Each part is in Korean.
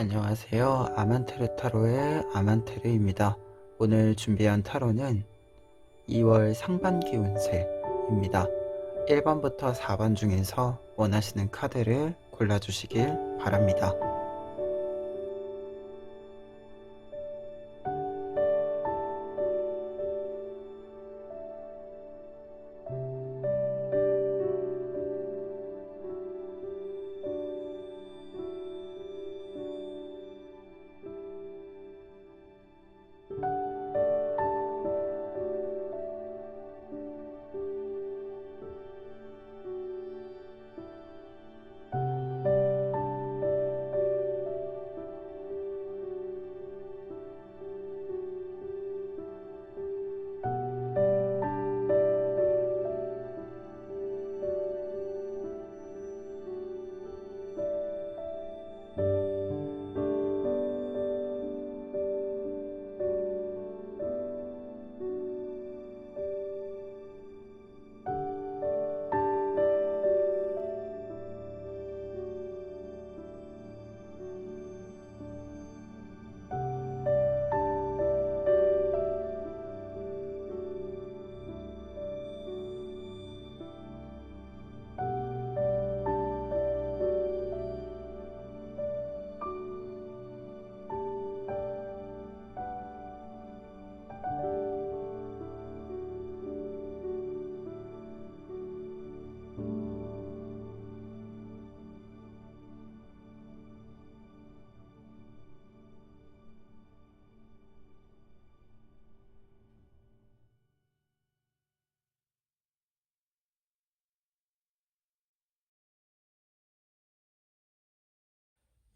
안녕하세요. 아만테르 타로의 아만테르입니다. 오늘 준비한 타로는 2월 상반기 운세입니다. 1번부터 4번 중에서 원하시는 카드를 골라주시길 바랍니다.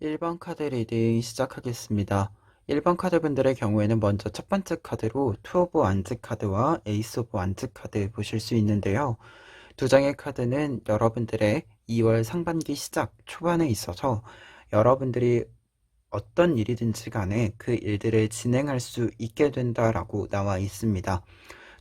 1번 카드 리딩 시작하겠습니다. 1번 카드분들의 경우에는 먼저 첫 번째 카드로 투 오브 완즈 카드와 에이스 오브 완즈 카드 보실 수 있는데요. 두 장의 카드는 여러분들의 2월 상반기 시작 초반에 있어서 여러분들이 어떤 일이든지 간에 그 일들을 진행할 수 있게 된다라고 나와 있습니다.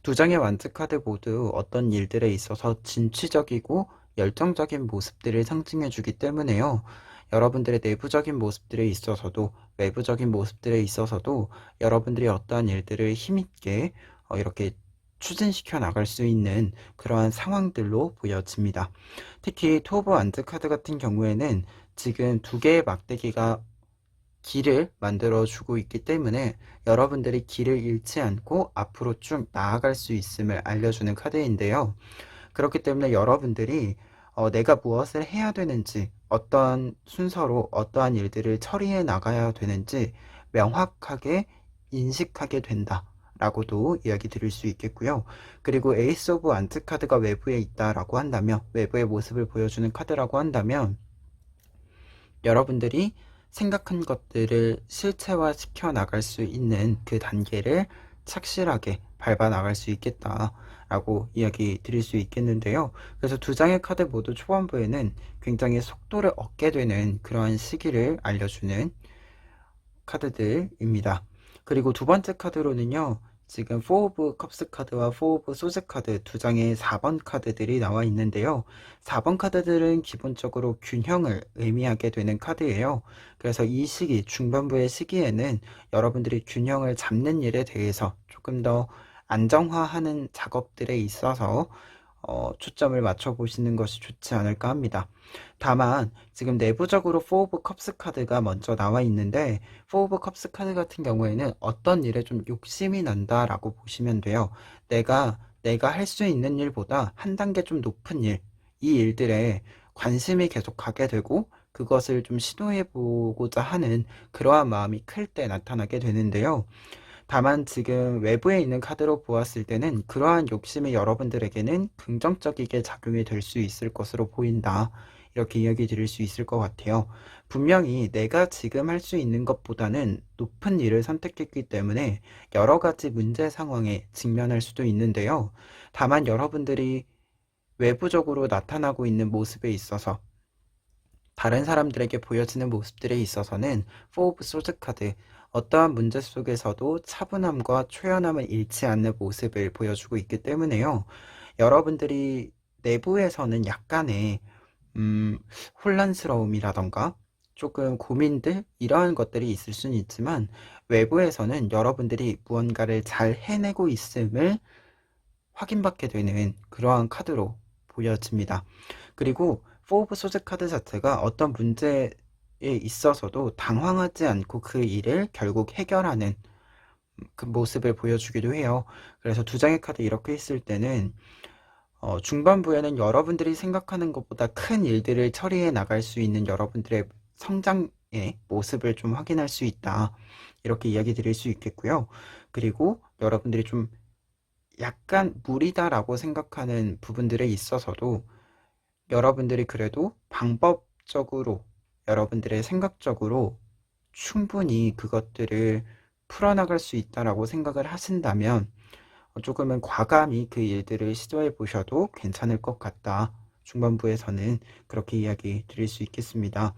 두 장의 완즈 카드 모두 어떤 일들에 있어서 진취적이고 열정적인 모습들을 상징해 주기 때문에요. 여러분들의 내부적인 모습들에 있어서도 외부적인 모습들에 있어서도 여러분들이 어떠한 일들을 힘있게 이렇게 추진시켜 나갈 수 있는 그러한 상황들로 보여집니다. 특히 투 오브 완즈 카드 같은 경우에는 지금 두 개의 막대기가 길을 만들어 주고 있기 때문에 여러분들이 길을 잃지 않고 앞으로 쭉 나아갈 수 있음을 알려주는 카드인데요. 그렇기 때문에 여러분들이 내가 무엇을 해야 되는지, 어떠한 순서로 어떠한 일들을 처리해 나가야 되는지 명확하게 인식하게 된다 라고도 이야기 드릴 수 있겠고요. 그리고 에이스 오브 안트 카드가 외부에 있다라고 한다면, 외부의 모습을 보여주는 카드라고 한다면 여러분들이 생각한 것들을 실체화 시켜 나갈 수 있는 그 단계를 착실하게 밟아 나갈 수 있겠다라고 이야기 드릴 수 있겠는데요. 그래서 두 장의 카드 모두 초반부에는 굉장히 속도를 얻게 되는 그러한 시기를 알려주는 카드들입니다. 그리고 두 번째 카드로는요. 지금 4 오브 컵스 카드와 4 오브 소즈 카드 두 장의 4번 카드들이 나와 있는데요. 4번 카드들은 기본적으로 균형을 의미하게 되는 카드예요. 그래서 이 시기, 중반부의 시기에는 여러분들이 균형을 잡는 일에 대해서 조금 더 안정화하는 작업들에 있어서 초점을 맞춰 보시는 것이 좋지 않을까 합니다. 다만 지금 내부적으로 4 오브 컵스 카드가 먼저 나와 있는데 4 오브 컵스 카드 같은 경우에는 어떤 일에 좀 욕심이 난다라고 보시면 돼요. 내가 할 수 있는 일보다 한 단계 좀 높은 일, 이 일들에 관심이 계속 가게 되고 그것을 좀 시도해 보고자 하는 그러한 마음이 클 때 나타나게 되는데요. 다만 지금 외부에 있는 카드로 보았을 때는 그러한 욕심이 여러분들에게는 긍정적이게 작용이 될 수 있을 것으로 보인다. 이렇게 이야기 드릴 수 있을 것 같아요. 분명히 내가 지금 할 수 있는 것보다는 높은 일을 선택했기 때문에 여러 가지 문제 상황에 직면할 수도 있는데요. 다만 여러분들이 외부적으로 나타나고 있는 모습에 있어서 다른 사람들에게 보여지는 모습들에 있어서는 4 오브 소드 카드, 어떠한 문제 속에서도 차분함과 초연함을 잃지 않는 모습을 보여주고 있기 때문에요. 여러분들이 내부에서는 약간의 혼란스러움이라던가 조금 고민들 이러한 것들이 있을 수는 있지만 외부에서는 여러분들이 무언가를 잘 해내고 있음을 확인받게 되는 그러한 카드로 보여집니다. 그리고 4 오브 소드 카드 자체가 어떤 문제에 있어서도 당황하지 않고 그 일을 결국 해결하는 그 모습을 보여주기도 해요. 그래서 두 장의 카드 이렇게 있을 때는 중반부에는 여러분들이 생각하는 것보다 큰 일들을 처리해 나갈 수 있는 여러분들의 성장의 모습을 좀 확인할 수 있다. 이렇게 이야기 드릴 수 있겠고요. 그리고 여러분들이 좀 약간 무리다라고 생각하는 부분들에 있어서도 여러분들이 그래도 방법적으로 여러분들의 생각적으로 충분히 그것들을 풀어나갈 수 있다라고 생각을 하신다면 조금은 과감히 그 일들을 시도해 보셔도 괜찮을 것 같다. 중반부에서는 그렇게 이야기 드릴 수 있겠습니다.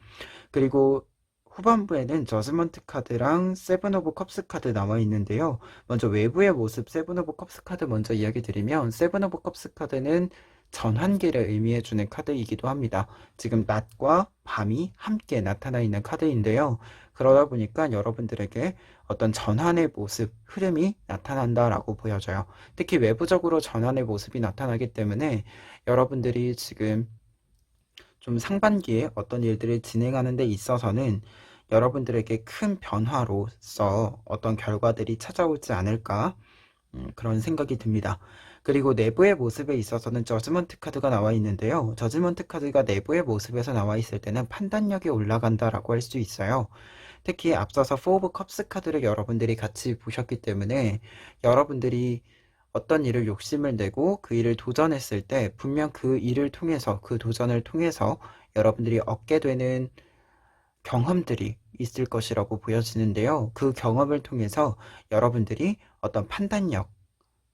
그리고 후반부에는 저지먼트 카드랑 세븐 오브 컵스 카드 나와 있는데요. 먼저 외부의 모습 세븐 오브 컵스 카드 먼저 이야기 드리면 세븐 오브 컵스 카드는 전환기를 의미해주는 카드이기도 합니다. 지금 낮과 밤이 함께 나타나 있는 카드인데요. 그러다 보니까 여러분들에게 어떤 전환의 모습, 흐름이 나타난다라고 보여져요. 특히 외부적으로 전환의 모습이 나타나기 때문에 여러분들이 지금 좀 상반기에 어떤 일들을 진행하는 데 있어서는 여러분들에게 큰 변화로서 어떤 결과들이 찾아오지 않을까 그런 생각이 듭니다. 그리고 내부의 모습에 있어서는 저지먼트 카드가 나와 있는데요. 저지먼트 카드가 내부의 모습에서 나와 있을 때는 판단력이 올라간다라고 할 수 있어요. 특히 앞서서 4 오브 컵스 카드를 여러분들이 같이 보셨기 때문에 여러분들이 어떤 일을 욕심을 내고 그 일을 도전했을 때 분명 그 일을 통해서 그 도전을 통해서 여러분들이 얻게 되는 경험들이 있을 것이라고 보여지는데요. 그 경험을 통해서 여러분들이 어떤 판단력,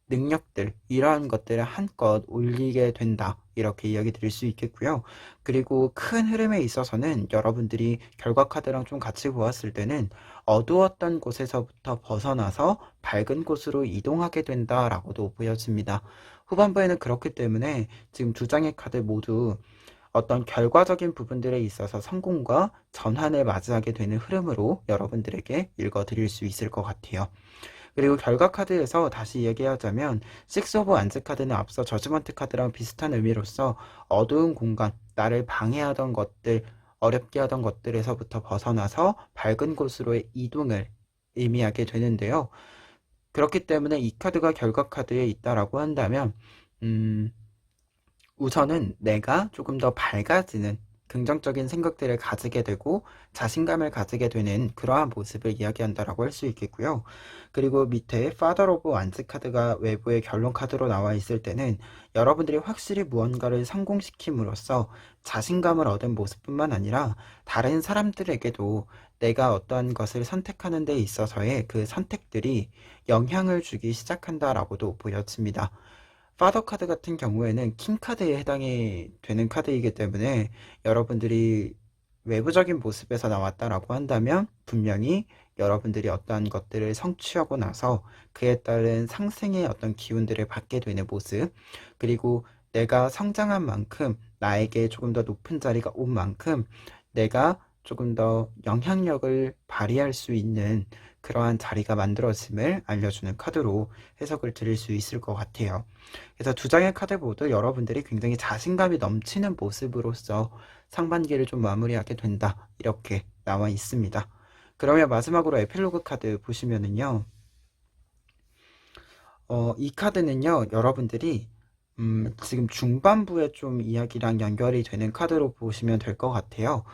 능력들 이러한 것들을 한껏 올리게 된다. 이렇게 이야기 드릴 수 있겠고요. 그리고 큰 흐름에 있어서는 여러분들이 결과 카드랑 좀 같이 보았을 때는 어두웠던 곳에서부터 벗어나서 밝은 곳으로 이동하게 된다라고도 보여집니다. 후반부에는 그렇기 때문에 지금 두 장의 카드 모두 어떤 결과적인 부분들에 있어서 성공과 전환을 맞이하게 되는 흐름으로 여러분들에게 읽어드릴 수 있을 것 같아요. 그리고 결과 카드에서 다시 얘기하자면 6 오브 안즈 카드는 앞서 저지먼트 카드랑 비슷한 의미로서 어두운 공간, 나를 방해하던 것들, 어렵게 하던 것들에서부터 벗어나서 밝은 곳으로의 이동을 의미하게 되는데요. 그렇기 때문에 이 카드가 결과 카드에 있다라고 한다면 우선은 내가 조금 더 밝아지는 긍정적인 생각들을 가지게 되고 자신감을 가지게 되는 그러한 모습을 이야기한다라고 할 수 있겠고요. 그리고 밑에 Father of Wands 카드가 외부의 결론 카드로 나와 있을 때는 여러분들이 확실히 무언가를 성공시킴으로써 자신감을 얻은 모습뿐만 아니라 다른 사람들에게도 내가 어떠한 것을 선택하는 데 있어서의 그 선택들이 영향을 주기 시작한다라고도 보여집니다. 파더 카드 같은 경우에는 킹 카드에 해당이 되는 카드이기 때문에 여러분들이 외부적인 모습에서 나왔다라고 한다면 분명히 여러분들이 어떠한 것들을 성취하고 나서 그에 따른 상승의 어떤 기운들을 받게 되는 모습, 그리고 내가 성장한 만큼 나에게 조금 더 높은 자리가 온 만큼 내가 조금 더 영향력을 발휘할 수 있는 그러한 자리가 만들어짐을 알려주는 카드로 해석을 드릴 수 있을 것 같아요. 그래서 두 장의 카드 모두 여러분들이 굉장히 자신감이 넘치는 모습으로서 상반기를 좀 마무리하게 된다. 이렇게 나와 있습니다. 그러면 마지막으로 에필로그 카드 보시면은요. 이 카드는요. 여러분들이 지금 중반부에 좀 이야기랑 연결이 되는 카드로 보시면 될 것 같아요.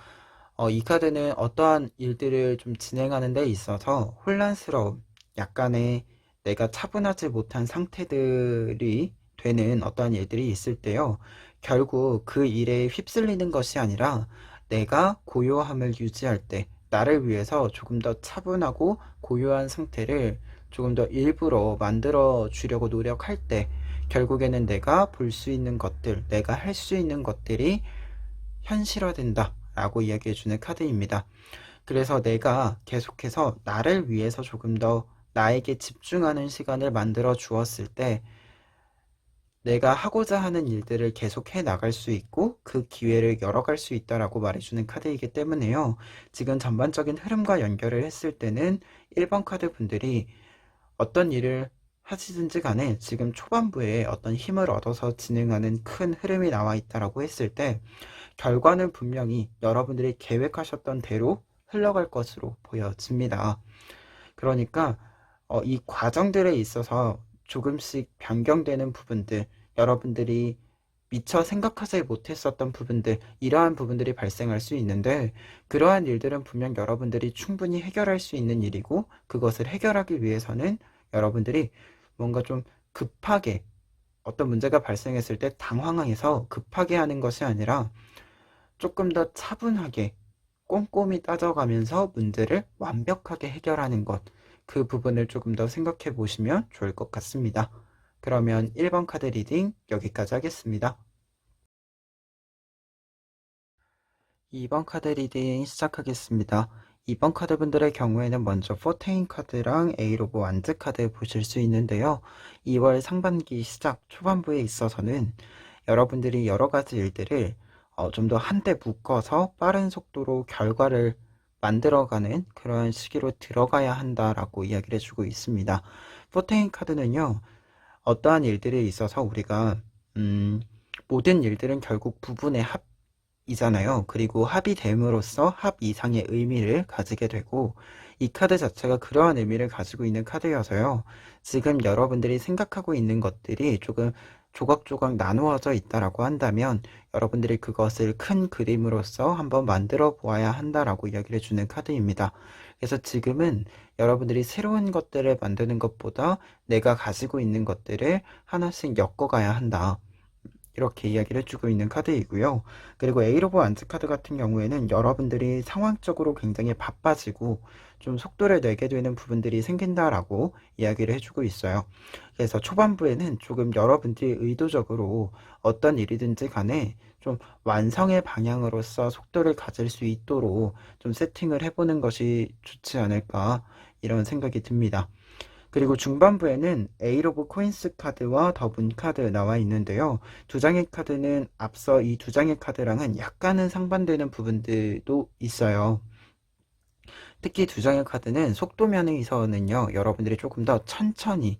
이 카드는 어떠한 일들을 좀 진행하는 데 있어서 혼란스러움, 약간의 내가 차분하지 못한 상태들이 되는 어떠한 일들이 있을 때요. 결국 그 일에 휩쓸리는 것이 아니라 내가 고요함을 유지할 때 나를 위해서 조금 더 차분하고 고요한 상태를 조금 더 일부러 만들어 주려고 노력할 때 결국에는 내가 볼 수 있는 것들, 내가 할 수 있는 것들이 현실화된다 라고 이야기해주는 카드입니다. 그래서 내가 계속해서 나를 위해서 조금 더 나에게 집중하는 시간을 만들어 주었을 때 내가 하고자 하는 일들을 계속 해 나갈 수 있고 그 기회를 열어갈 수 있다라고 말해주는 카드이기 때문에요. 지금 전반적인 흐름과 연결을 했을 때는 1번 카드 분들이 어떤 일을 하시든지 간에 지금 초반부에 어떤 힘을 얻어서 진행하는 큰 흐름이 나와 있다라고 했을 때 결과는 분명히 여러분들이 계획하셨던 대로 흘러갈 것으로 보여집니다. 그러니까 이 과정들에 있어서 조금씩 변경되는 부분들, 여러분들이 미처 생각하지 못했었던 부분들, 이러한 부분들이 발생할 수 있는데, 그러한 일들은 분명 여러분들이 충분히 해결할 수 있는 일이고, 그것을 해결하기 위해서는 여러분들이 뭔가 좀 급하게 어떤 문제가 발생했을 때 당황해서 급하게 하는 것이 아니라 조금 더 차분하게 꼼꼼히 따져가면서 문제를 완벽하게 해결하는 것, 그 부분을 조금 더 생각해 보시면 좋을 것 같습니다. 그러면 1번 카드 리딩 여기까지 하겠습니다. 2번 카드 리딩 시작하겠습니다. 2번 카드 분들의 경우에는 먼저 포테인 카드랑 에이 오브 완즈 카드 보실 수 있는데요. 2월 상반기 시작 초반부에 있어서는 여러분들이 여러 가지 일들을 좀 더 한데 묶어서 빠른 속도로 결과를 만들어가는 그런 시기로 들어가야 한다라고 이야기를 해주고 있습니다. 포테인 카드는요, 어떠한 일들에 있어서 우리가 모든 일들은 결국 부분의 합이잖아요. 그리고 합이 됨으로써 합 이상의 의미를 가지게 되고 이 카드 자체가 그러한 의미를 가지고 있는 카드여서요. 지금 여러분들이 생각하고 있는 것들이 조금 조각조각 나누어져 있다라고 한다면 여러분들이 그것을 큰 그림으로서 한번 만들어 보아야 한다라고 이야기를 해주는 카드입니다. 그래서 지금은 여러분들이 새로운 것들을 만드는 것보다 내가 가지고 있는 것들을 하나씩 엮어가야 한다. 이렇게 이야기를 해주고 있는 카드이고요. 그리고 에이로브 안즈 카드 같은 경우에는 여러분들이 상황적으로 굉장히 바빠지고 좀 속도를 내게 되는 부분들이 생긴다라고 이야기를 해주고 있어요. 그래서 초반부에는 조금 여러분들이 의도적으로 어떤 일이든지 간에 좀 완성의 방향으로서 속도를 가질 수 있도록 좀 세팅을 해보는 것이 좋지 않을까 이런 생각이 듭니다. 그리고 중반부에는 에이 오브 코인스 카드와 더 문 카드 나와 있는데요. 두 장의 카드는 앞서 이 두 장의 카드랑은 약간은 상반되는 부분들도 있어요. 특히 두 장의 카드는 속도 면에서는요, 여러분들이 조금 더 천천히,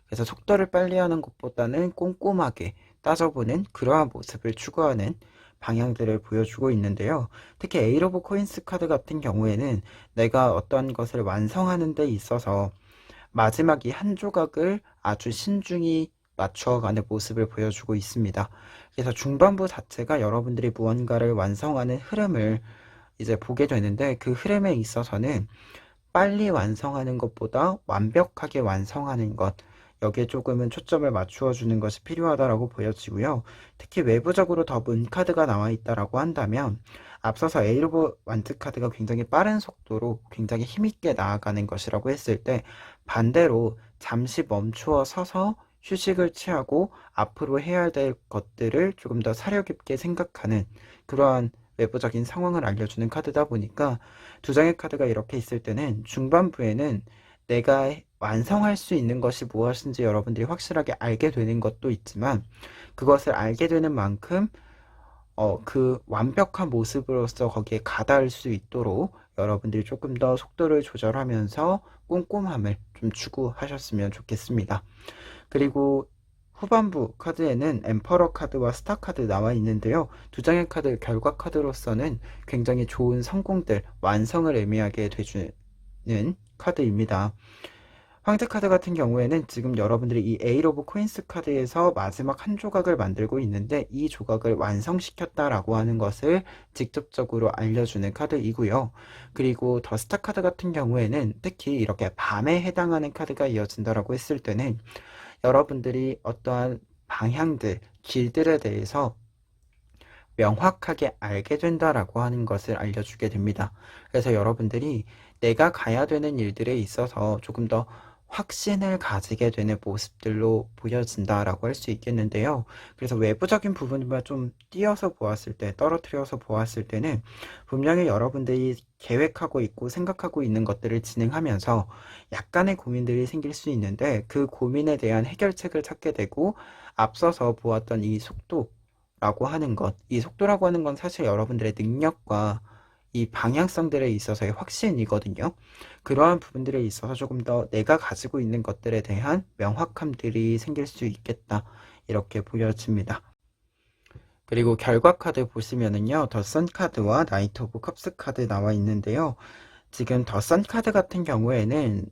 그래서 속도를 빨리 하는 것보다는 꼼꼼하게 따져보는 그러한 모습을 추구하는 방향들을 보여주고 있는데요. 특히 에이 오브 코인스 카드 같은 경우에는 내가 어떤 것을 완성하는 데 있어서 마지막 이 한 조각을 아주 신중히 맞추어가는 모습을 보여주고 있습니다. 그래서 중반부 자체가 여러분들이 무언가를 완성하는 흐름을 이제 보게 되는데 그 흐름에 있어서는 빨리 완성하는 것보다 완벽하게 완성하는 것, 여기에 조금은 초점을 맞추어 주는 것이 필요하다라고 보여지고요. 특히 외부적으로 더 문 카드가 나와 있다라고 한다면 앞서서 에이 오브 완즈 카드가 굉장히 빠른 속도로 굉장히 힘있게 나아가는 것이라고 했을 때 반대로 잠시 멈추어 서서 휴식을 취하고 앞으로 해야 될 것들을 조금 더 사려 깊게 생각하는 그러한 외부적인 상황을 알려주는 카드다 보니까 두 장의 카드가 이렇게 있을 때는 중반부에는 내가 완성할 수 있는 것이 무엇인지 여러분들이 확실하게 알게 되는 것도 있지만 그것을 알게 되는 만큼 그 완벽한 모습으로서 거기에 가닿을 수 있도록 여러분들이 조금 더 속도를 조절하면서 꼼꼼함을 좀 추구하셨으면 좋겠습니다. 그리고 후반부 카드에는 엠퍼러 카드와 스타 카드 나와 있는데요. 두 장의 카드 결과 카드로서는 굉장히 좋은 성공들, 완성을 의미하게 돼주는 카드입니다. 황제 카드 같은 경우에는 지금 여러분들이 이 에이 오브 코인스 카드에서 마지막 한 조각을 만들고 있는데 이 조각을 완성시켰다라고 하는 것을 직접적으로 알려주는 카드이고요. 그리고 더 스타 카드 같은 경우에는 특히 이렇게 밤에 해당하는 카드가 이어진다라고 했을 때는 여러분들이 어떠한 방향들, 길들에 대해서 명확하게 알게 된다라고 하는 것을 알려주게 됩니다. 그래서 여러분들이 내가 가야 되는 일들에 있어서 조금 더 확신을 가지게 되는 모습들로 보여진다라고 할 수 있겠는데요. 그래서 외부적인 부분만 좀 띄어서 보았을 때, 떨어뜨려서 보았을 때는 분명히 여러분들이 계획하고 있고 생각하고 있는 것들을 진행하면서 약간의 고민들이 생길 수 있는데 그 고민에 대한 해결책을 찾게 되고 앞서서 보았던 이 속도라고 하는 것, 이 속도라고 하는 건 사실 여러분들의 능력과 이 방향성들에 있어서의 확신이거든요. 그러한 부분들에 있어서 조금 더 내가 가지고 있는 것들에 대한 명확함들이 생길 수 있겠다. 이렇게 보여집니다. 그리고 결과 카드 보시면은요, 더선 카드와 나이트 오브 컵스 카드 나와 있는데요. 지금 더선 카드 같은 경우에는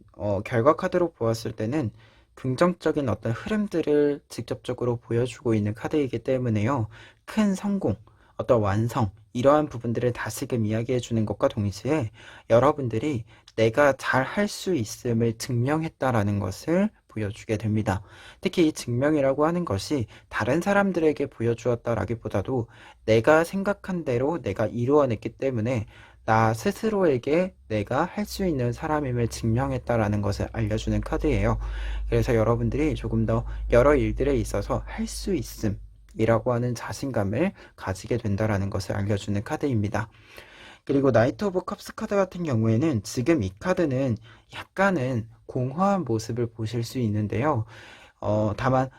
결과 카드로 보았을 때는 긍정적인 어떤 흐름들을 직접적으로 보여주고 있는 카드이기 때문에요. 큰 성공, 어떤 완성, 이러한 부분들을 다시금 이야기해 주는 것과 동시에 여러분들이 내가 잘 할 수 있음을 증명했다라는 것을 보여주게 됩니다. 특히 이 증명이라고 하는 것이 다른 사람들에게 보여주었다라기보다도 내가 생각한 대로 내가 이루어냈기 때문에 나 스스로에게 내가 할 수 있는 사람임을 증명했다라는 것을 알려주는 카드예요. 그래서 여러분들이 조금 더 여러 일들에 있어서 할 수 있음이라고 하는 자신감을 가지게 된다라는 것을 알려주는 카드입니다. 그리고 나이트 오브 컵스 카드 같은 경우에는 지금 이 카드는 약간은 공허한 모습을 보실 수 있는데요. 다만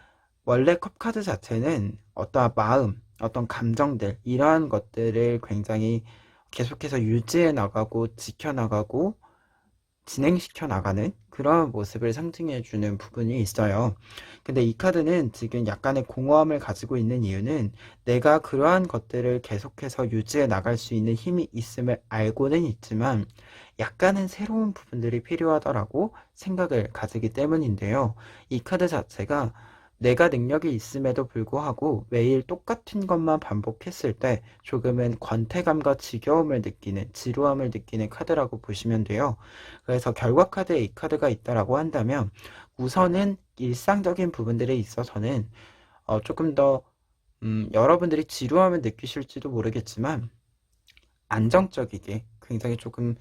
원래 컵 카드 자체는 어떠한 마음, 어떤 감정들, 이러한 것들을 굉장히 계속해서 유지해 나가고 지켜나가고 진행시켜 나가는 그런 모습을 상징해 주는 부분이 있어요. 근데 이 카드는 지금 약간의 공허함을 가지고 있는 이유는 내가 그러한 것들을 계속해서 유지해 나갈 수 있는 힘이 있음을 알고는 있지만 약간은 새로운 부분들이 필요하다라고 생각을 가지기 때문인데요. 이 카드 자체가 내가 능력이 있음에도 불구하고 매일 똑같은 것만 반복했을 때 조금은 권태감과 지겨움을 느끼는, 지루함을 느끼는 카드라고 보시면 돼요. 그래서 결과 카드에 이 카드가 있다라고 한다면 우선은 일상적인 부분들에 있어서는 조금 더 여러분들이 지루함을 느끼실지도 모르겠지만 안정적이게 굉장히 조금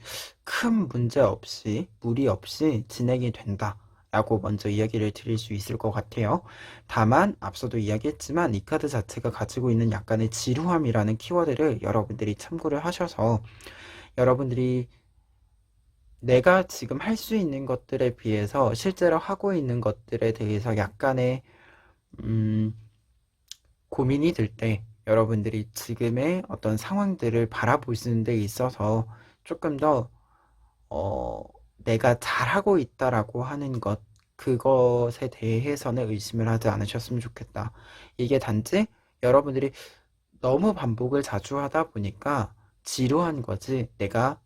큰 문제 없이 무리 없이 진행이 된다. 라고 먼저 이야기를 드릴 수 있을 것 같아요. 다만 앞서도 이야기했지만 이 카드 자체가 가지고 있는 약간의 지루함이라는 키워드를 여러분들이 참고를 하셔서 여러분들이 내가 지금 할 수 있는 것들에 비해서 실제로 하고 있는 것들에 대해서 약간의 음, 고민이 들 때 여러분들이 지금의 어떤 상황들을 바라보시는 데 있어서 조금 더 어, 내가 잘하고 있다라고 하는 것, 그것에 대해서는 의심을 하지 않으셨으면 좋겠다. 이게 단지 여러분들이 너무 반복을 자주 하다 보니까 지루한 거지 내가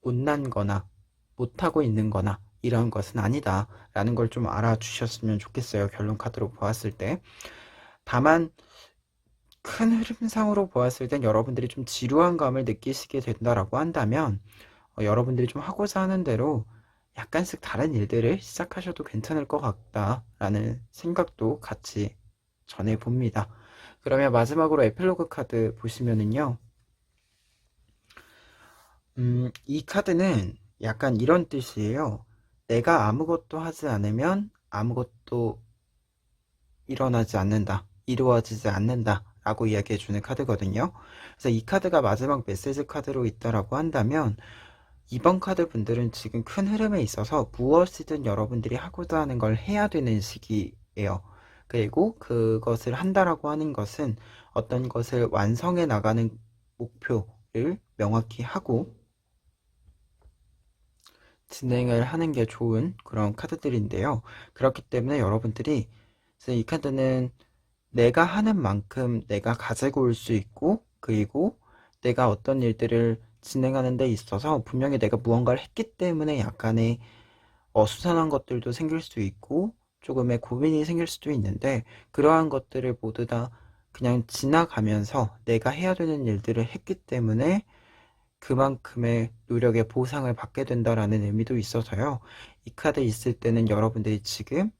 못난 거나 못하고 있는 거나 이런 것은 아니다 라는 걸 좀 알아주셨으면 좋겠어요. 결론 카드로 보았을 때. 다만 큰 흐름상으로 보았을 땐 여러분들이 좀 지루한 감을 느끼시게 된다라고 한다면 여러분들이 좀 하고자 하는 대로 약간씩 다른 일들을 시작하셔도 괜찮을 것 같다라는 생각도 같이 전해봅니다. 그러면 마지막으로 에필로그 카드 보시면은요. 이 카드는 약간 이런 뜻이에요. 내가 아무것도 하지 않으면 아무것도 일어나지 않는다. 이루어지지 않는다. 라고 이야기해주는 카드거든요. 그래서 이 카드가 마지막 메시지 카드로 있다라고 한다면 이번 카드 분들은 지금 큰 흐름에 있어서 무엇이든 여러분들이 하고자 하는 걸 해야 되는 시기예요. 그리고 그것을 한다라고 하는 것은 어떤 것을 완성해 나가는 목표를 명확히 하고 진행을 하는 게 좋은 그런 카드들인데요. 그렇기 때문에 여러분들이 이 카드는 내가 하는 만큼 내가 가지고 올 수 있고 그리고 내가 어떤 일들을 진행하는 데 있어서 분명히 내가 무언가를 했기 때문에 약간의 어수선한 것들도 생길 수 있고 조금의 고민이 생길 수도 있는데 그러한 것들을 모두 다 그냥 지나가면서 내가 해야 되는 일들을 했기 때문에 그만큼의 노력의 보상을 받게 된다라는 의미도 있어서요. 이 카드 있을 때는 여러분들이 지금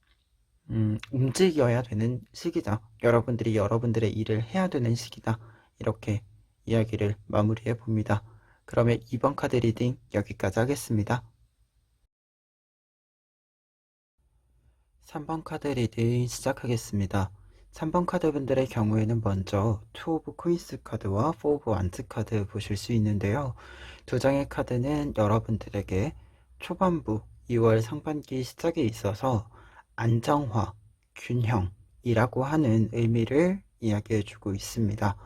움직여야 되는 시기다. 여러분들이 여러분들의 일을 해야 되는 시기다. 이렇게 이야기를 마무리해 봅니다. 그러면 이번 카드 리딩 여기까지 하겠습니다. 3번 카드 리딩 시작하겠습니다. 3번 카드 분들의 경우에는 먼저 투 오브 코인스 카드와 포 오브 완즈 카드 보실 수 있는데요. 두 장의 카드는 여러분들에게 초반부 2월 상반기 시작에 있어서 안정화, 균형이라고 하는 의미를 이야기해 주고 있습니다.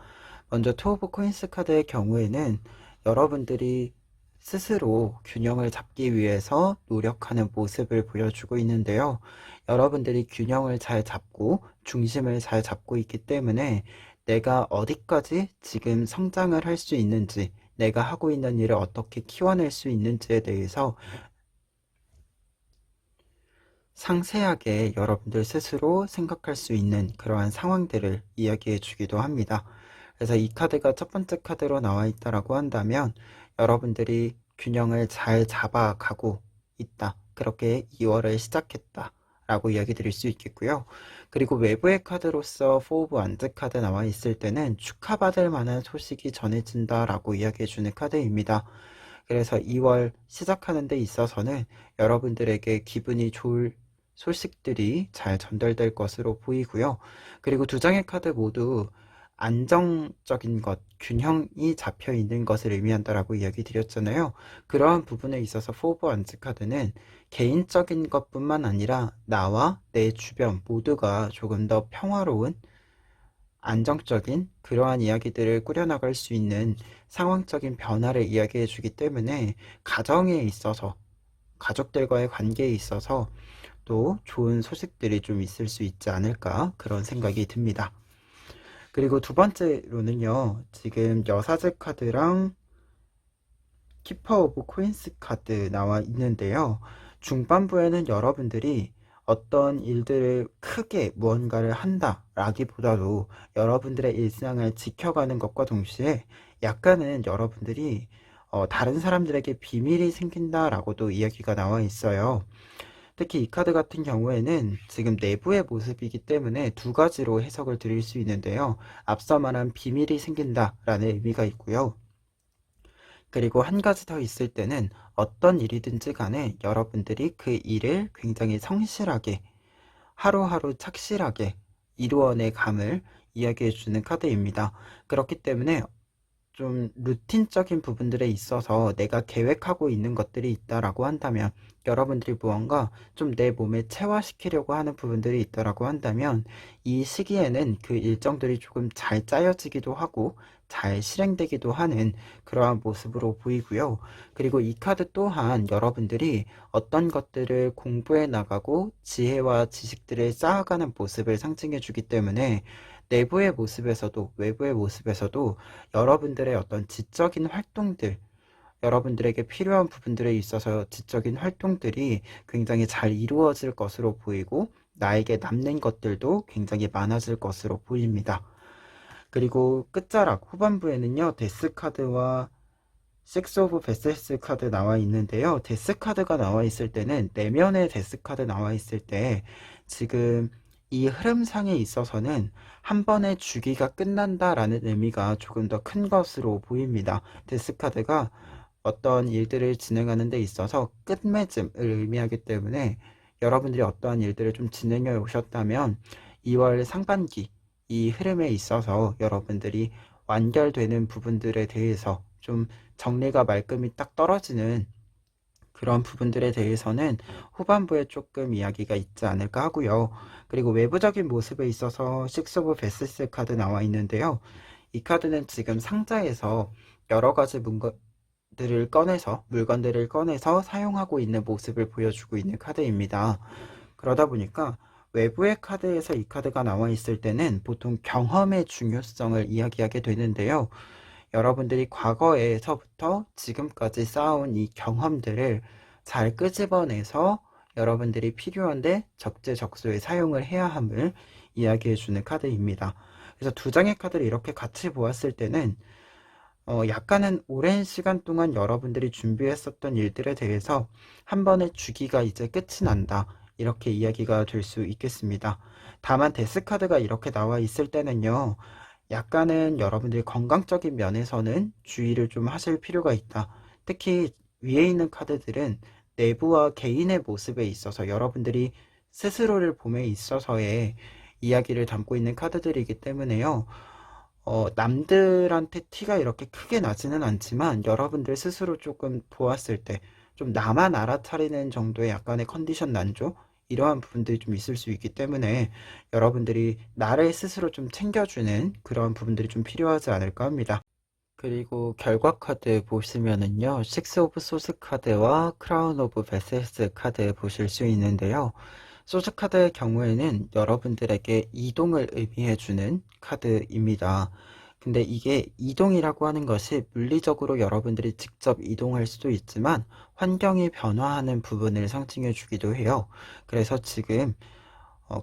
먼저 투 오브 코인스 카드의 경우에는 여러분들이 스스로 균형을 잡기 위해서 노력하는 모습을 보여주고 있는데요. 여러분들이 균형을 잘 잡고 중심을 잘 잡고 있기 때문에 내가 어디까지 지금 성장을 할 수 있는지, 내가 하고 있는 일을 어떻게 키워낼 수 있는지에 대해서 상세하게 여러분들 스스로 생각할 수 있는 그러한 상황들을 이야기해 주기도 합니다. 그래서 이 카드가 첫 번째 카드로 나와 있다라고 한다면 여러분들이 균형을 잘 잡아가고 있다. 그렇게 2월을 시작했다. 라고 이야기 드릴 수 있겠고요. 그리고 외부의 카드로서 포 오브 완즈 카드 나와 있을 때는 축하받을 만한 소식이 전해진다 라고 이야기해 주는 카드입니다. 그래서 2월 시작하는 데 있어서는 여러분들에게 기분이 좋을 소식들이 잘 전달될 것으로 보이고요. 그리고 두 장의 카드 모두 안정적인 것, 균형이 잡혀 있는 것을 의미한다라고 이야기 드렸잖아요. 그러한 부분에 있어서 포 오브 완즈 카드는 개인적인 것뿐만 아니라 나와 내 주변 모두가 조금 더 평화로운 안정적인 그러한 이야기들을 꾸려나갈 수 있는 상황적인 변화를 이야기해 주기 때문에 가정에 있어서 가족들과의 관계에 있어서 또 좋은 소식들이 좀 있을 수 있지 않을까 그런 생각이 듭니다. 그리고 두 번째로는요, 지금 여사제 카드랑 키퍼 오브 코인스 카드 나와 있는데요. 중반부에는 여러분들이 어떤 일들을 크게 무언가를 한다라기보다도 여러분들의 일상을 지켜가는 것과 동시에 약간은 여러분들이 다른 사람들에게 비밀이 생긴다라고도 이야기가 나와 있어요. 특히 이 카드 같은 경우에는 지금 내부의 모습이기 때문에 두 가지로 해석을 드릴 수 있는데요. 앞서 말한 비밀이 생긴다라는 의미가 있고요. 그리고 한 가지 더 있을 때는 어떤 일이든지 간에 여러분들이 그 일을 굉장히 성실하게 하루하루 착실하게 이루어내 감을 이야기해 주는 카드입니다. 그렇기 때문에 좀 루틴적인 부분들에 있어서 내가 계획하고 있는 것들이 있다라고 한다면 여러분들이 무언가 좀 내 몸에 체화시키려고 하는 부분들이 있다라고 한다면 이 시기에는 그 일정들이 조금 잘 짜여지기도 하고 잘 실행되기도 하는 그러한 모습으로 보이고요. 그리고 이 카드 또한 여러분들이 어떤 것들을 공부해 나가고 지혜와 지식들을 쌓아가는 모습을 상징해 주기 때문에 내부의 모습에서도 외부의 모습에서도 여러분들의 어떤 지적인 활동들, 여러분들에게 필요한 부분들에 있어서 지적인 활동들이 굉장히 잘 이루어질 것으로 보이고 나에게 남는 것들도 굉장히 많아질 것으로 보입니다. 그리고 끝자락 후반부에는요, 데스 카드와 식스 오브 베셀스 카드 나와 있는데요. 데스 카드가 나와 있을 때는 내면의 데스 카드 나와 있을 때 지금 이 흐름상에 있어서는 한 번의 주기가 끝난다라는 의미가 조금 더 큰 것으로 보입니다. 데스 카드가 어떤 일들을 진행하는 데 있어서 끝맺음을 의미하기 때문에 여러분들이 어떠한 일들을 좀 진행해 오셨다면 2월 상반기 이 흐름에 있어서 여러분들이 완결되는 부분들에 대해서 좀 정리가 말끔히 딱 떨어지는 그런 부분들에 대해서는 후반부에 조금 이야기가 있지 않을까 하고요. 그리고 외부적인 모습에 있어서 식스 오브 베스스 카드 나와 있는데요. 이 카드는 지금 상자에서 여러 가지 물건들을 꺼내서 사용하고 있는 모습을 보여주고 있는 카드입니다. 그러다 보니까 외부의 카드에서 이 카드가 나와 있을 때는 보통 경험의 중요성을 이야기하게 되는데요. 여러분들이 과거에서부터 지금까지 쌓아온 이 경험들을 잘 끄집어내서 여러분들이 필요한데 적재적소에 사용을 해야 함을 이야기해 주는 카드입니다. 그래서 두 장의 카드를 이렇게 같이 보았을 때는 약간은 오랜 시간 동안 여러분들이 준비했었던 일들에 대해서 한 번의 주기가 이제 끝이 난다. 이렇게 이야기가 될 수 있겠습니다. 다만 데스카드가 이렇게 나와 있을 때는요. 약간은 여러분들이 건강적인 면에서는 주의를 좀 하실 필요가 있다. 특히 위에 있는 카드들은 내부와 개인의 모습에 있어서 여러분들이 스스로를 봄에 있어서의 이야기를 담고 있는 카드들이기 때문에요. 남들한테 티가 이렇게 크게 나지는 않지만 여러분들 스스로 조금 보았을 때 좀 나만 알아차리는 정도의 약간의 컨디션 난조? 이러한 부분들이 좀 있을 수 있기 때문에 여러분들이 나를 스스로 좀 챙겨주는 그런 부분들이 좀 필요하지 않을까 합니다. 그리고 결과 카드 보시면은요, 식스 오브 소스 카드와 크라운 오브 베셀스 카드 보실 수 있는데요. 소스 카드의 경우에는 여러분들에게 이동을 의미해주는 카드입니다. 근데 이게 이동이라고 하는 것이 물리적으로 여러분들이 직접 이동할 수도 있지만 환경이 변화하는 부분을 상징해 주기도 해요. 그래서 지금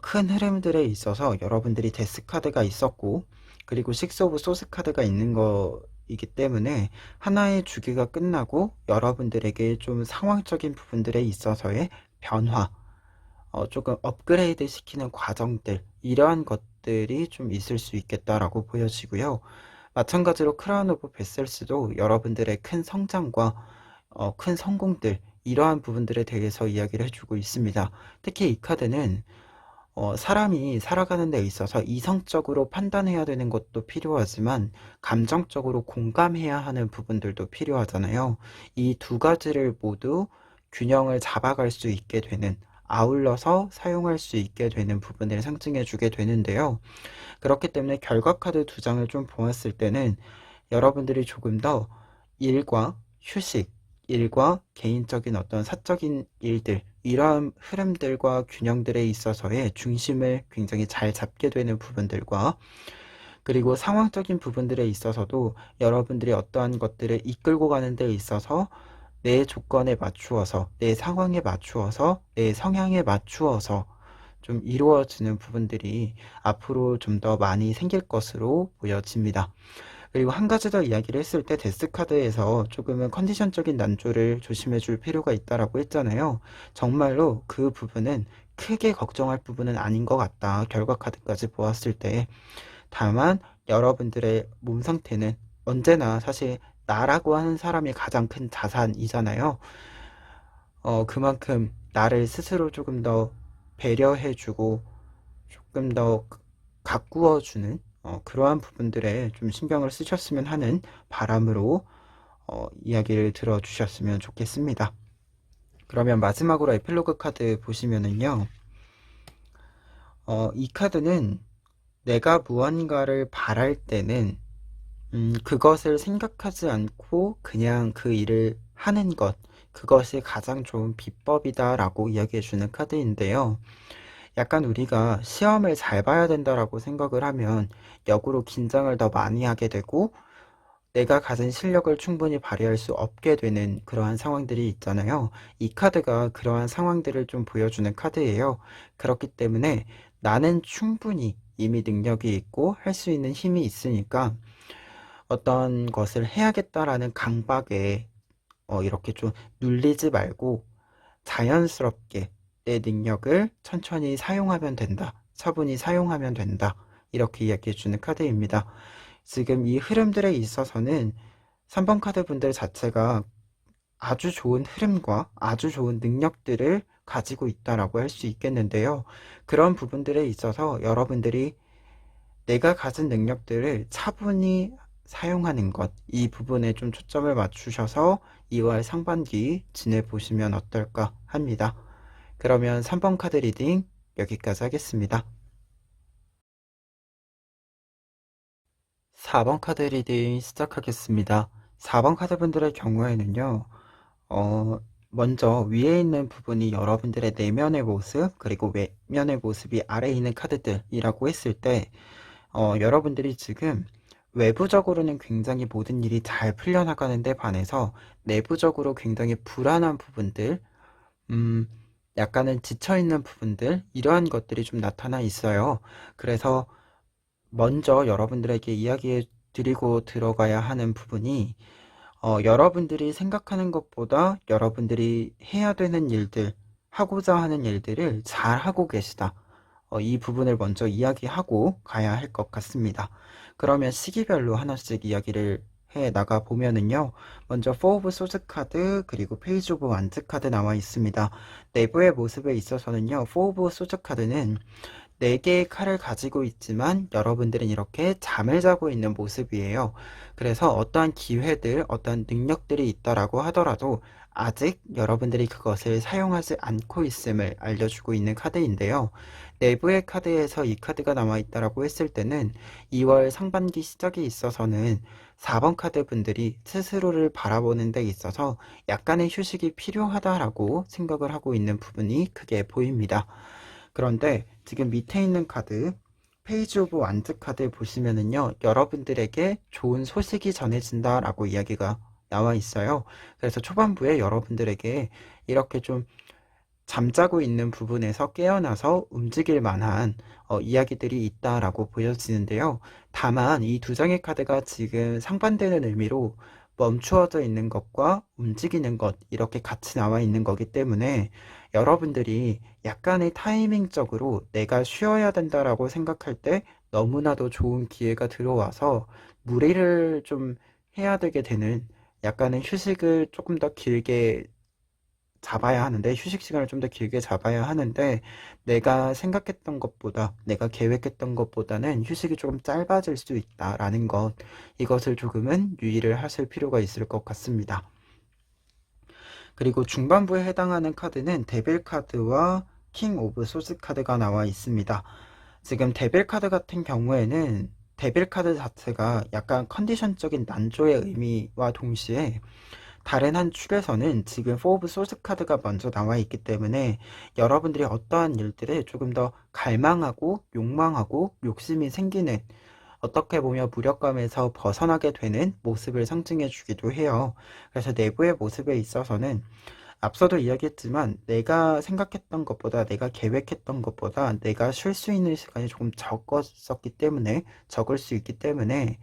큰 흐름들에 있어서 여러분들이 데스 카드가 있었고 그리고 식스 오브 소스 카드가 있는 거이기 때문에 하나의 주기가 끝나고 여러분들에게 좀 상황적인 부분들에 있어서의 변화, 조금 업그레이드 시키는 과정들, 이러한 것들이 좀 있을 수 있겠다라고 보여지고요. 마찬가지로 크라운 오브 베셀스도 여러분들의 큰 성장과 큰 성공들, 이러한 부분들에 대해서 이야기를 해주고 있습니다. 특히 이 카드는 사람이 살아가는 데 있어서 이성적으로 판단해야 되는 것도 필요하지만 감정적으로 공감해야 하는 부분들도 필요하잖아요. 이 두 가지를 모두 균형을 잡아갈 수 있게 되는, 아울러서 사용할 수 있게 되는 부분을 상징해 주게 되는데요. 그렇기 때문에 결과 카드 두 장을 좀 보았을 때는 여러분들이 조금 더 일과 휴식, 일과 개인적인 어떤 사적인 일들, 이러한 흐름들과 균형들에 있어서의 중심을 굉장히 잘 잡게 되는 부분들과 그리고 상황적인 부분들에 있어서도 여러분들이 어떠한 것들을 이끌고 가는 데 있어서 내 조건에 맞추어서, 내 상황에 맞추어서, 내 성향에 맞추어서 좀 이루어지는 부분들이 앞으로 좀 더 많이 생길 것으로 보여집니다. 그리고 한 가지 더 이야기를 했을 때 데스카드에서 조금은 컨디션적인 난조를 조심해 줄 필요가 있다라고 했잖아요. 정말로 그 부분은 크게 걱정할 부분은 아닌 것 같다. 결과 카드까지 보았을 때. 다만 여러분들의 몸 상태는 언제나 사실 나라고 하는 사람이 가장 큰 자산이잖아요. 그만큼 나를 스스로 조금 더 배려해주고 조금 더 가꾸어주는 그러한 부분들에 좀 신경을 쓰셨으면 하는 바람으로 이야기를 들어주셨으면 좋겠습니다. 그러면 마지막으로 에필로그 카드 보시면은요, 이 카드는 내가 무언가를 바랄 때는 그것을 생각하지 않고 그냥 그 일을 하는 것, 그것이 가장 좋은 비법이다라고 이야기해주는 카드인데요. 약간 우리가 시험을 잘 봐야 된다라고 생각을 하면 역으로 긴장을 더 많이 하게 되고 내가 가진 실력을 충분히 발휘할 수 없게 되는 그러한 상황들이 있잖아요. 이 카드가 그러한 상황들을 좀 보여주는 카드예요. 그렇기 때문에 나는 충분히 이미 능력이 있고 할 수 있는 힘이 있으니까 어떤 것을 해야겠다라는 강박에 이렇게 좀 눌리지 말고 자연스럽게 내 능력을 천천히 사용하면 된다. 차분히 사용하면 된다. 이렇게 이야기해 주는 카드입니다. 지금 이 흐름들에 있어서는 3번 카드 분들 자체가 아주 좋은 흐름과 아주 좋은 능력들을 가지고 있다라고 할 수 있겠는데요. 그런 부분들에 있어서 여러분들이 내가 가진 능력들을 차분히 사용하는 것, 이 부분에 좀 초점을 맞추셔서 2월 상반기 지내보시면 어떨까 합니다. 그러면 3번 카드 리딩 여기까지 하겠습니다. 4번 카드 리딩 시작하겠습니다. 4번 카드 분들의 경우에는요, 어, 먼저 위에 있는 부분이 여러분들의 내면의 모습, 그리고 외면의 모습이 아래에 있는 카드들이라고 했을 때, 여러분들이 지금 외부적으로는 굉장히 모든 일이 잘 풀려나가는데 반해서 내부적으로 굉장히 불안한 부분들, 음, 약간은 지쳐있는 부분들, 이러한 것들이 좀 나타나 있어요. 그래서 먼저 여러분들에게 이야기해 드리고 들어가야 하는 부분이 여러분들이 생각하는 것보다 여러분들이 해야 되는 일들, 하고자 하는 일들을 잘 하고 계시다. 이 부분을 먼저 이야기하고 가야 할 것 같습니다. 그러면 시기별로 하나씩 이야기를 해 나가 보면은요. 먼저 4 오브 소스 카드 그리고 페이지 오브 완즈 카드 나와 있습니다. 내부의 모습에 있어서는요. 4 오브 소스 카드는 4개의 칼을 가지고 있지만 여러분들은 이렇게 잠을 자고 있는 모습이에요. 그래서 어떠한 기회들, 어떠한 능력들이 있다라고 하더라도 아직 여러분들이 그것을 사용하지 않고 있음을 알려주고 있는 카드인데요. 내부의 카드에서 이 카드가 나와 있다라고 했을 때는 2월 상반기 시작에 있어서는 4번 카드 분들이 스스로를 바라보는 데 있어서 약간의 휴식이 필요하다라고 생각을 하고 있는 부분이 크게 보입니다. 그런데 지금 밑에 있는 카드 페이지 오브 완즈 카드 보시면은요, 여러분들에게 좋은 소식이 전해진다라고 이야기가 나와 있어요. 그래서 초반부에 여러분들에게 이렇게 좀 잠자고 있는 부분에서 깨어나서 움직일 만한 이야기들이 있다라고 보여지는데요. 다만 이 두 장의 카드가 지금 상반되는 의미로 멈추어져 있는 것과 움직이는 것 이렇게 같이 나와 있는 거기 때문에 여러분들이 약간의 타이밍적으로 내가 쉬어야 된다라고 생각할 때 너무나도 좋은 기회가 들어와서 무리를 좀 해야 되게 되는 약간의 휴식을 조금 더 길게 잡아야 하는데 휴식 시간을 좀 더 길게 잡아야 하는데 내가 생각했던 것보다 내가 계획했던 것보다는 휴식이 조금 짧아질 수 있다라는 것 이것을 조금은 유의를 하실 필요가 있을 것 같습니다. 그리고 중반부에 해당하는 카드는 데빌 카드와 킹 오브 소스 카드가 나와 있습니다. 지금 데빌 카드 같은 경우에는 데빌 카드 자체가 약간 컨디션적인 난조의 의미와 동시에 다른 한 축에서는 지금 4 오브 소스 카드가 먼저 나와 있기 때문에 여러분들이 어떠한 일들에 조금 더 갈망하고 욕망하고 욕심이 생기는 어떻게 보면 무력감에서 벗어나게 되는 모습을 상징해 주기도 해요. 그래서 내부의 모습에 있어서는 앞서도 이야기했지만 내가 생각했던 것보다 내가 계획했던 것보다 내가 쉴 수 있는 시간이 조금 적었었기 때문에 적을 수 있기 때문에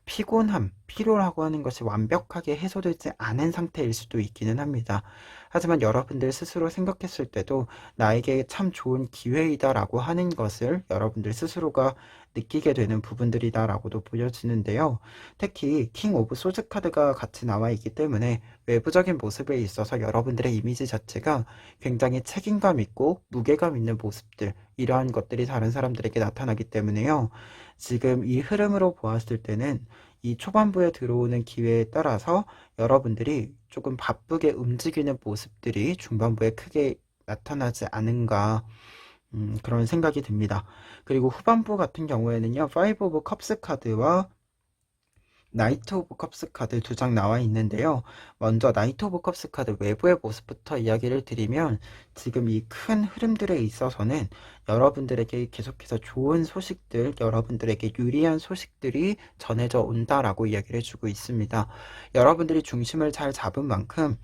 피곤함, 피로라고 하는 것이 완벽하게 해소되지 않은 상태일 수도 있기는 합니다. 하지만 여러분들 스스로 생각했을 때도 나에게 참 좋은 기회이다라고 하는 것을 여러분들 스스로가 느끼게 되는 부분들이다라고도 보여지는데요. 특히 킹 오브 소즈 카드가 같이 나와 있기 때문에 외부적인 모습에 있어서 여러분들의 이미지 자체가 굉장히 책임감 있고 무게감 있는 모습들, 이러한 것들이 다른 사람들에게 나타나기 때문에요. 지금 이 흐름으로 보았을 때는 이 초반부에 들어오는 기회에 따라서 여러분들이 조금 바쁘게 움직이는 모습들이 중반부에 크게 나타나지 않은가 그런 생각이 듭니다. 그리고 후반부 같은 경우에는요. 5 오브 컵스 카드와 나이트 오브 컵스 카드 두 장 나와 있는데요. 먼저 나이트 오브 컵스 카드 외부의 모습부터 이야기를 드리면 지금 이 큰 흐름들에 있어서는 여러분들에게 계속해서 좋은 소식들, 여러분들에게 유리한 소식들이 전해져 온다라고 이야기를 해주고 있습니다. 여러분들이 중심을 잘 잡은 만큼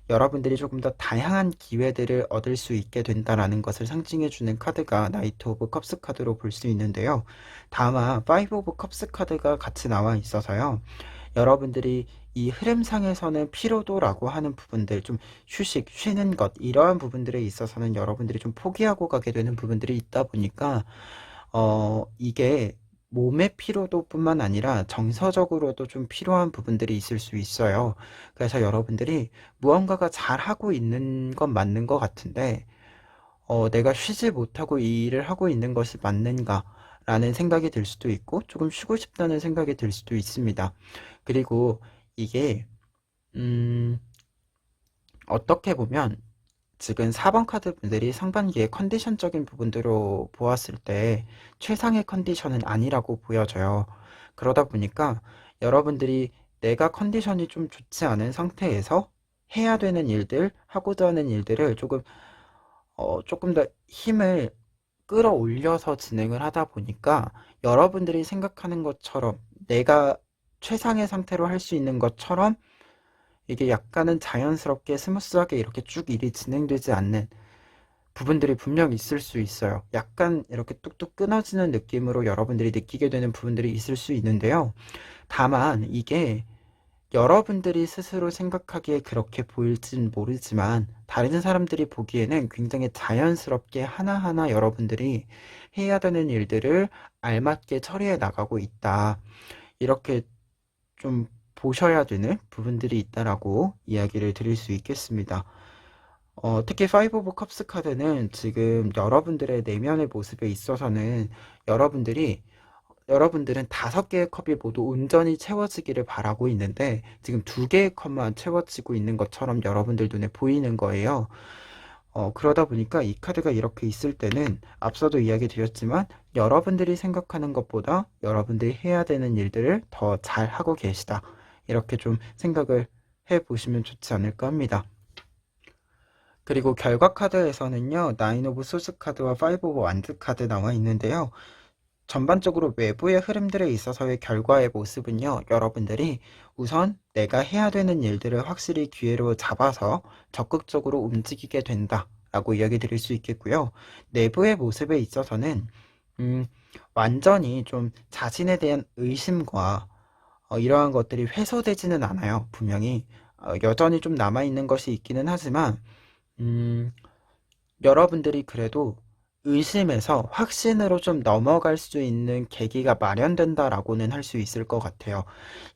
여러분들이 조금 더 다양한 기회들을 얻을 수 있게 된다라는 것을 상징해주는 카드가 나이트 오브 컵스 카드로 볼 수 있는데요. 다만 5 오브 컵스 카드가 같이 나와 있어서요. 여러분들이 이 흐름상에서는 피로도라고 하는 부분들, 좀 휴식, 쉬는 것, 이러한 부분들에 있어서는 여러분들이 좀 포기하고 가게 되는 부분들이 있다 보니까 이게 몸의 피로도뿐만 아니라 정서적으로도 좀 필요한 부분들이 있을 수 있어요. 그래서 여러분들이 무언가가 잘하고 있는 건 맞는 것 같은데 내가 쉬지 못하고 이 일을 하고 있는 것이 맞는가? 라는 생각이 들 수도 있고 조금 쉬고 싶다는 생각이 들 수도 있습니다. 그리고 이게 음, 어떻게 보면 지금 4번 카드 분들이 상반기에 컨디션적인 부분들로 보았을 때 최상의 컨디션은 아니라고 보여져요. 그러다 보니까 여러분들이 내가 컨디션이 좀 좋지 않은 상태에서 해야 되는 일들, 하고자 하는 일들을 조금 더 힘을 끌어올려서 진행을 하다 보니까 여러분들이 생각하는 것처럼 내가 최상의 상태로 할 수 있는 것처럼 이게 약간은 자연스럽게 스무스하게 이렇게 쭉 일이 진행되지 않는 부분들이 분명 있을 수 있어요. 약간 이렇게 뚝뚝 끊어지는 느낌으로 여러분들이 느끼게 되는 부분들이 있을 수 있는데요. 다만 이게 여러분들이 스스로 생각하기에 그렇게 보일진 모르지만 다른 사람들이 보기에는 굉장히 자연스럽게 하나하나 여러분들이 해야 되는 일들을 알맞게 처리해 나가고 있다. 이렇게 좀 보셔야 되는 부분들이 있다라고 이야기를 드릴 수 있겠습니다. 특히 파이브 오브 컵스 카드는 지금 여러분들의 내면의 모습에 있어서는 여러분들은 5개의 컵이 모두 온전히 채워지기를 바라고 있는데 지금 2개의 컵만 채워지고 있는 것처럼 여러분들 눈에 보이는 거예요. 그러다 보니까 이 카드가 이렇게 있을 때는 앞서도 이야기 드렸지만 여러분들이 생각하는 것보다 여러분들이 해야 되는 일들을 더 잘하고 계시다. 이렇게 좀 생각을 해보시면 좋지 않을까 합니다. 그리고 결과 카드에서는요, 나인 오브 소스 카드와 파이브 오브 완드 카드 나와 있는데요. 전반적으로 외부의 흐름들에 있어서의 결과의 모습은요, 여러분들이 우선 내가 해야 되는 일들을 확실히 기회로 잡아서 적극적으로 움직이게 된다 라고 이야기 드릴 수 있겠고요. 내부의 모습에 있어서는 음, 완전히 좀 자신에 대한 의심과 이러한 것들이 해소되지는 않아요. 분명히 여전히 좀 남아있는 것이 있기는 하지만 음, 여러분들이 그래도 의심에서 확신으로 좀 넘어갈 수 있는 계기가 마련된다라고는 할 수 있을 것 같아요.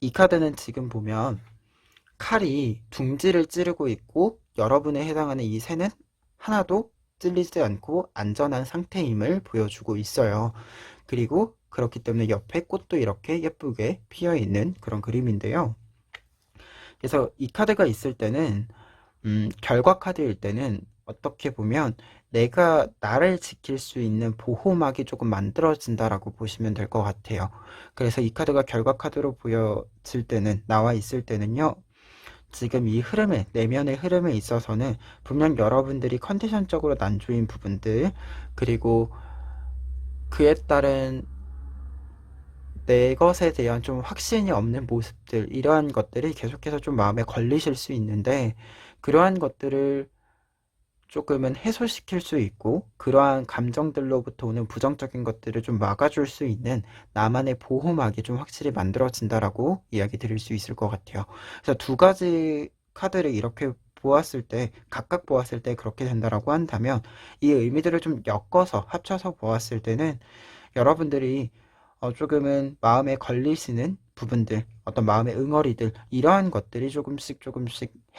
이 카드는 지금 보면 칼이 둥지를 찌르고 있고 여러분에 해당하는 이 새는 하나도 찔리지 않고 안전한 상태임을 보여주고 있어요. 그리고 그렇기 때문에 옆에 꽃도 이렇게 예쁘게 피어 있는 그런 그림인데요. 그래서 이 카드가 있을 때는 결과 카드일 때는 어떻게 보면 내가 나를 지킬 수 있는 보호막이 조금 만들어진다라고 보시면 될 것 같아요. 그래서 이 카드가 결과 카드로 보여질 때는, 나와 있을 때는요, 지금 이 흐름에, 내면의 흐름에 있어서는 분명 여러분들이 컨디션적으로 난조인 부분들, 그리고 그에 따른 내 것에 대한 좀 확신이 없는 모습들, 이러한 것들이 계속해서 좀 마음에 걸리실 수 있는데, 그러한 것들을 조금은 해소시킬 수 있고 그러한 감정들로부터 오는 부정적인 것들을 좀 막아줄 수 있는 나만의 보호막이 좀 확실히 만들어진다라고 이야기 드릴 수 있을 것 같아요. 그래서 두 가지 카드를 이렇게 보았을 때, 각각 보았을 때 그렇게 된다라고 한다면 이 의미들을 좀 엮어서 합쳐서 보았을 때는 여러분들이 조금은 마음에 걸리시는 부분들, 어떤 마음의 응어리들, 이러한 것들이 조금씩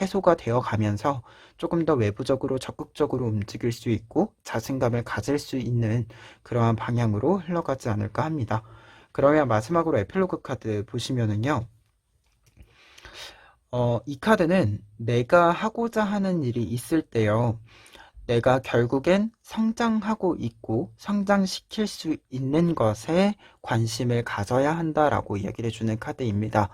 해소가 되어 가면서 조금 더 외부적으로 적극적으로 움직일 수 있고 자신감을 가질 수 있는 그러한 방향으로 흘러가지 않을까 합니다. 그러면 마지막으로 에필로그 카드 보시면은요, 이 카드는 내가 하고자 하는 일이 있을 때요, 내가 결국엔 성장하고 있고 성장시킬 수 있는 것에 관심을 가져야 한다라고 이야기를 해주는 카드입니다.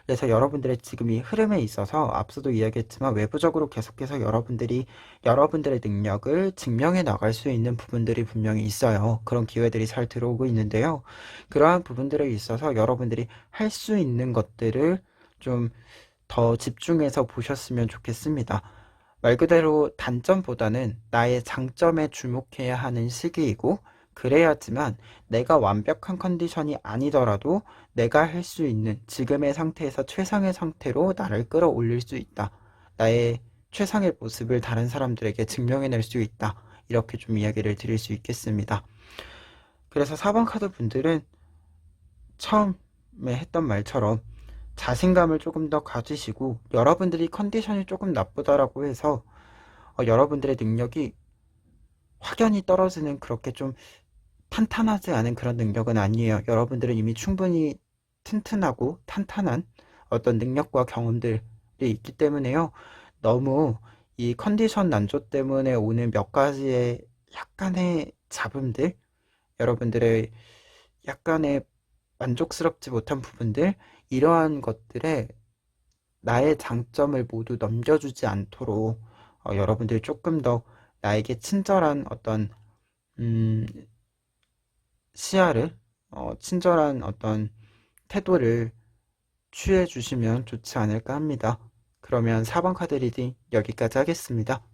그래서 여러분들의 지금 이 흐름에 있어서 앞서도 이야기했지만 외부적으로 계속해서 여러분들이 여러분들의 능력을 증명해 나갈 수 있는 부분들이 분명히 있어요. 그런 기회들이 잘 들어오고 있는데요. 그러한 부분들에 있어서 여러분들이 할 수 있는 것들을 좀 더 집중해서 보셨으면 좋겠습니다. 말 그대로 단점보다는 나의 장점에 주목해야 하는 시기이고, 그래야지만 내가 완벽한 컨디션이 아니더라도 내가 할 수 있는 지금의 상태에서 최상의 상태로 나를 끌어올릴 수 있다. 나의 최상의 모습을 다른 사람들에게 증명해낼 수 있다. 이렇게 좀 이야기를 드릴 수 있겠습니다. 그래서 4번 카드 분들은 처음에 했던 말처럼 자신감을 조금 더 가지시고, 여러분들이 컨디션이 조금 나쁘다라고 해서 여러분들의 능력이 확연히 떨어지는, 그렇게 좀 탄탄하지 않은 그런 능력은 아니에요. 여러분들은 이미 충분히 튼튼하고 탄탄한 어떤 능력과 경험들이 있기 때문에요. 너무 이 컨디션 난조 때문에 오는 몇 가지의 약간의 잡음들, 여러분들의 약간의 만족스럽지 못한 부분들, 이러한 것들에 나의 장점을 모두 넘겨주지 않도록 여러분들이 조금 더 나에게 친절한 어떤 음, 시야를, 친절한 어떤 태도를 취해 주시면 좋지 않을까 합니다. 그러면 4번 카드 리딩 여기까지 하겠습니다.